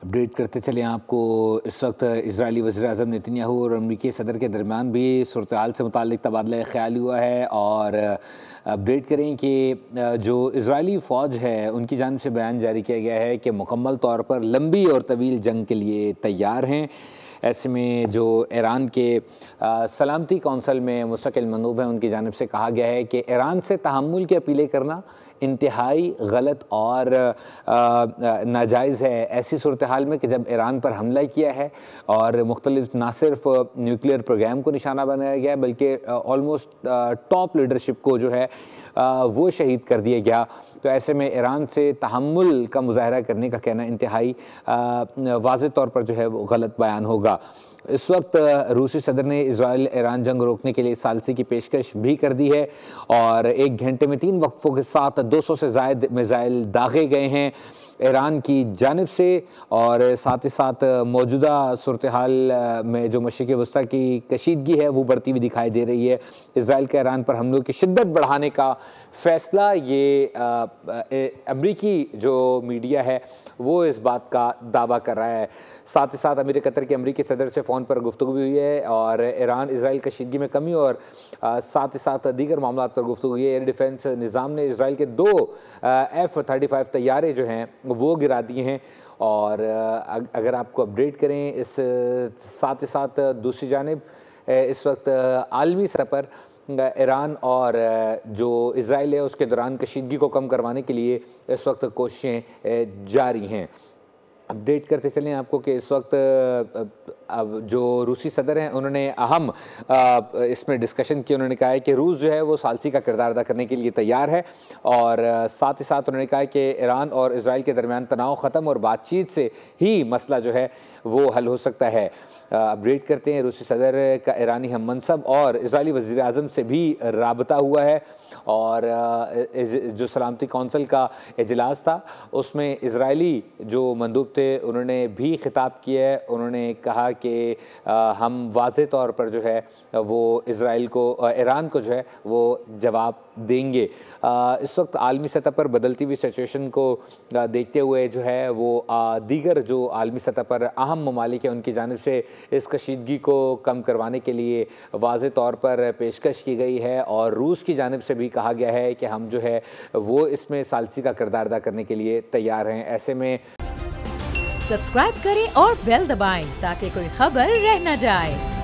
Update करते चले आपको। इस वक्त इजरायली वज़ीर-ए-आज़म नेतन्याहू और अमरीकी सदर के दरमियान भी सूरत-ए-हाल से मुताल्लिक़ तबादला ख़्याल हुआ है और अपडेट करें कि जो इजरायली फ़ौज है उनकी जानिब से बयान जारी किया गया है कि मुकम्मल तौर पर लंबी और तवील जंग के लिए तैयार हैं। ऐसे में जो ईरान के सलामती कौंसल में मुस्तकिल मंदूब हैं उनकी जानिब से कहा गया है कि ईरान से तहम्मुल की अपीलें करना इंतहाई गलत और नाजायज़ है। ऐसी सूरत हाल में कि जब ईरान पर हमला किया है और मुख्तलिफ ना सिर्फ न्यूक्लियर प्रोग्राम को निशाना बनाया गया बल्कि ऑलमोस्ट टॉप लीडरशिप को जो है वो शहीद कर दिया गया। तो ऐसे में ईरान से तहम्मुल का मुज़ाहरा करने का कहना इंतहाई वाज़ेह तौर पर जो है वो गलत बयान होगा। इस वक्त रूसी सदर ने इजराइल ईरान जंग रोकने के लिए सालसी की पेशकश भी कर दी है और 1 घंटे में 3 वक्फों के साथ 200 से ज़ायद मिसाइल दागे गए हैं ईरान की जानिब से। और साथ ही साथ मौजूदा सूरत हाल में जो मशरिक़ वस्ता की कशीदगी है वो बढ़ती हुई दिखाई दे रही है। इजराइल के ईरान पर हमलों की शिद्दत बढ़ाने का फ़ैसला ये अमरीकी जो मीडिया है वो इस बात का दावा कर रहा है। साथ ही साथ अमीर कतर के अमरीकी सदर से फ़ोन पर गुफ्तगू भी हुई है और ईरान इसराइल कशीदगी में कमी और साथ ही साथ दीगर मामलात पर गुफ्तगू हुई है। एयर डिफेंस निज़ाम ने इसराइल के 2 F-35 तैयारे जो हैं वो गिरा दिए हैं। और अगर आपको अपडेट करें इस साथ ही साथ दूसरी जानिब इस वक्त आलमी सतह पर ईरान और जो इसराइल है उसके दौरान कशीदगी को कम करवाने के लिए इस वक्त कोशिशें जारी हैं। अपडेट करते चलें आपको कि इस वक्त अब जो रूसी सदर हैं उन्होंने अहम इसमें डिस्कशन की। उन्होंने कहा है कि रूस जो है वो सालसी का किरदार अदा करने के लिए तैयार है और साथ ही साथ उन्होंने कहा है कि ईरान और इसराइल के दरमियान तनाव ख़त्म और बातचीत से ही मसला जो है वो हल हो सकता है। अपडेट करते हैं रूसी सदर का ईरानी हम मनसब और इजरायली वज़ीर-ए-आज़म से भी राबता हुआ है और जो सलामती कौंसल का इजलास था उसमें इजरायली जो मंदूब थे उन्होंने भी खिताब किया है। उन्होंने कहा कि हम वाज़ेह तौर पर जो है वो ईरान को जो है वो जवाब देंगे। इस वक्त आलमी सतह पर बदलती हुई सिचुएशन को देखते हुए जो है वो दीगर जो आलमी सतह पर अहम ममालिक हैं उनकी जानिब से इस कशीदगी को कम करवाने के लिए वाज़ेह तौर पर पेशकश की गई है और रूस की जानिब से भी कहा गया है कि हम जो है वो इसमें सालसी का किरदार अदा करने के लिए तैयार हैं। ऐसे में सब्सक्राइब करें और बेल दबाएं ताकि कोई खबर रह न जाए।